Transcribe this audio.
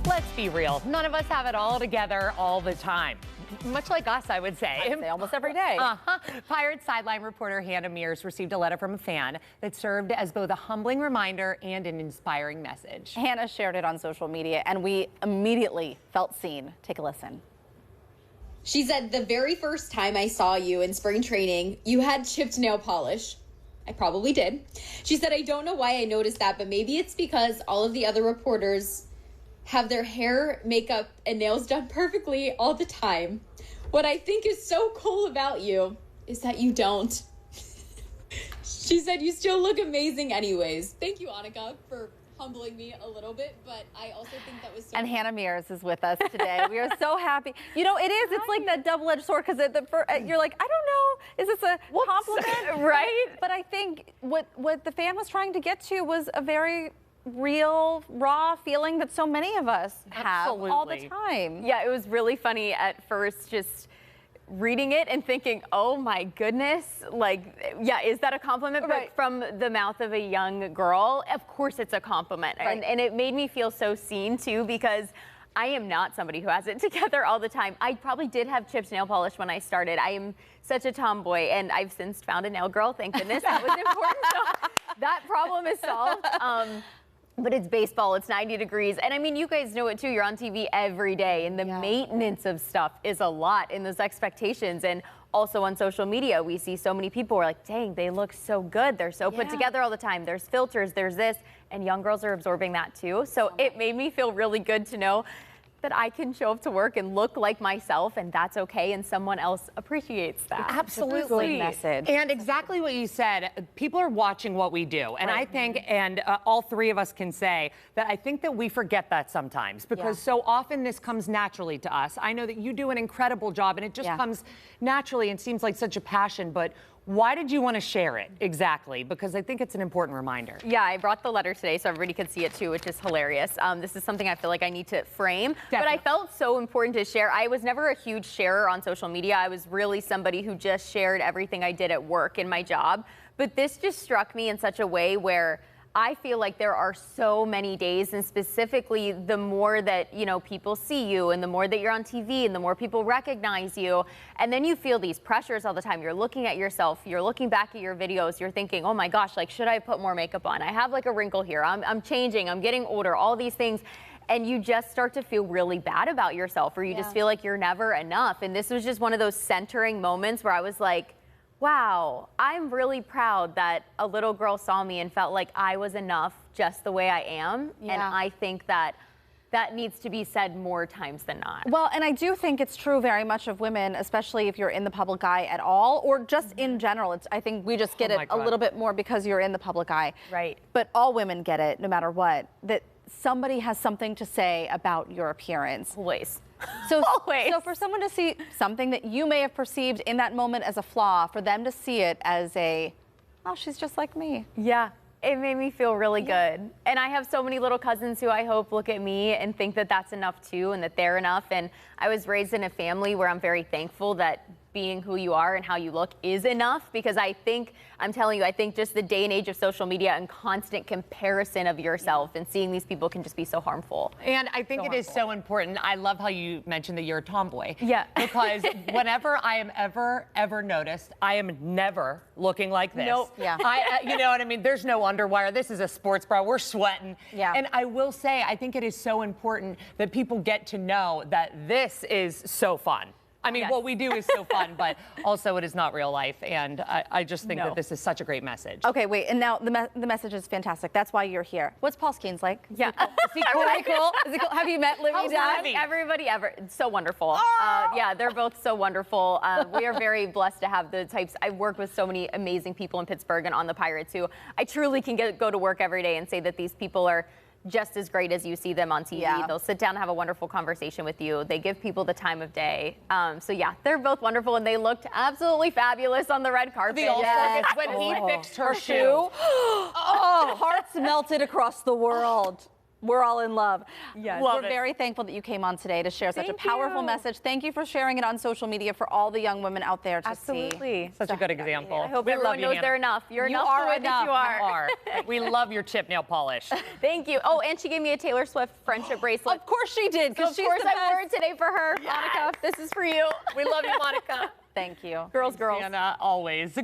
Let's be real. None of us have it all together all the time. Much like us, I would say. I'd say almost every day. Pirates sideline reporter Hannah Mears received a letter from a fan that served as both a humbling reminder and an inspiring message. Hannah shared it on social media, and we immediately felt seen. Take a listen. She said, "The very first time I saw you in spring training, you had chipped nail polish." I probably did. She said, "I don't know why I noticed that, but maybe it's because all of the other reporters have their hair, makeup, and nails done perfectly all the time. What I think is so cool about you is that you don't." She said, "You still look amazing anyways." Thank you, Annika, for humbling me a little bit, but I also think that was so And Hannah Mears is with us today. We are so happy. You know, it is. It's like that double-edged sword, because you're like, I don't know, is this a compliment? Right? But I think what the fan was trying to get to was a very real, raw feeling that so many of us have all the time. Yeah, it was really funny at first, just reading it and thinking, oh my goodness, like, yeah, is that a compliment? Right. But from the mouth of a young girl, of course it's a compliment. Right. And it made me feel so seen too, because I am not somebody who has it together all the time. I probably did have chipped nail polish when I started. I am such a tomboy, and I've since found a nail girl, thank goodness. That was important. So that problem is solved. But it's baseball, it's 90 degrees. And I mean, you guys know it too, you're on TV every day, and the maintenance of stuff is a lot in those expectations. And also on social media, we see so many people who are like, dang, they look so good. They're so put together all the time. There's filters, there's this, and young girls are absorbing that too. So it made me feel really good to know that I can show up to work and look like myself, and that's okay, and someone else appreciates that. Absolutely. Good message. And exactly what you said, people are watching what we do. And I think, and all three of us can say, that I think that we forget that sometimes, because so often this comes naturally to us. I know that you do an incredible job, and it just comes naturally and seems like such a passion, but why did you want to share it exactly? Because I think it's an important reminder. Yeah, I brought the letter today so everybody could see it too, which is hilarious. This is something I feel like I need to frame, but I felt so important to share. I was never a huge sharer on social media. I was really somebody who just shared everything I did at work in my job. But this just struck me in such a way where I feel like there are so many days, and specifically the more that, you know, people see you and the more that you're on TV and the more people recognize you, and then you feel these pressures all the time. You're looking at yourself, you're looking back at your videos, you're thinking, oh my gosh, like, should I put more makeup on? I have like a wrinkle here, I'm changing, I'm getting older, all these things. And you just start to feel really bad about yourself, or you just feel like you're never enough. And this was just one of those centering moments where I was like, wow, I'm really proud that a little girl saw me and felt like I was enough just the way I am. And I think that that needs to be said more times than not. Well, and I do think it's true very much of women, especially if you're in the public eye at all, or just in general. I think we just get it a little bit more because you're in the public eye. Right. But all women get it, no matter what, that somebody has something to say about your appearance. Always. So for someone to see something that you may have perceived in that moment as a flaw, for them to see it as a, oh, she's just like me. Yeah, it made me feel really good. And I have so many little cousins who I hope look at me and think that that's enough too, and that they're enough. And I was raised in a family where I'm very thankful that being who you are and how you look is enough, because I think, I'm telling you, I think just the day and age of social media and constant comparison of yourself and seeing these people can just be so harmful. And I think it is so important. I love how you mentioned that you're a tomboy. Yeah. Because whenever I am ever noticed, I am never looking like this. Nope. Yeah. You know what I mean? There's no underwire. This is a sports bra. We're sweating. Yeah. And I will say, I think it is so important that people get to know that this is so fun. I mean, what we do is so fun, but also it is not real life. And I just think that this is such a great message. Okay, wait, and now the message is fantastic. That's why you're here. What's Paul Skeens like? Yeah. Is he cool? Is he cool? Have you met Livy Down? Everybody ever. It's so wonderful. Yeah, they're both so wonderful. We are very blessed to have the types. I've worked with so many amazing people in Pittsburgh and on the Pirates who I truly can go to work every day and say that these people are just as great as you see them on TV. Yeah. They'll sit down and have a wonderful conversation with you. They give people the time of day. So yeah, they're both wonderful, and they looked absolutely fabulous on the red carpet. When he fixed her shoe. Oh, hearts melted across the world. We're all in love. Yes. We're very thankful that you came on today to share such a powerful message. Thank you for sharing it on social media for all the young women out there to Absolutely. see. Such a good example. I hope everyone knows they're enough. You're enough for the way that you are. We love your chip nail polish. Thank you. Oh, and she gave me a Taylor Swift friendship bracelet. Of course she did, because Of course I wore it today for her. Yes. Monica, this is for you. We love you, Monica. Thank you. Girls. Anna, always.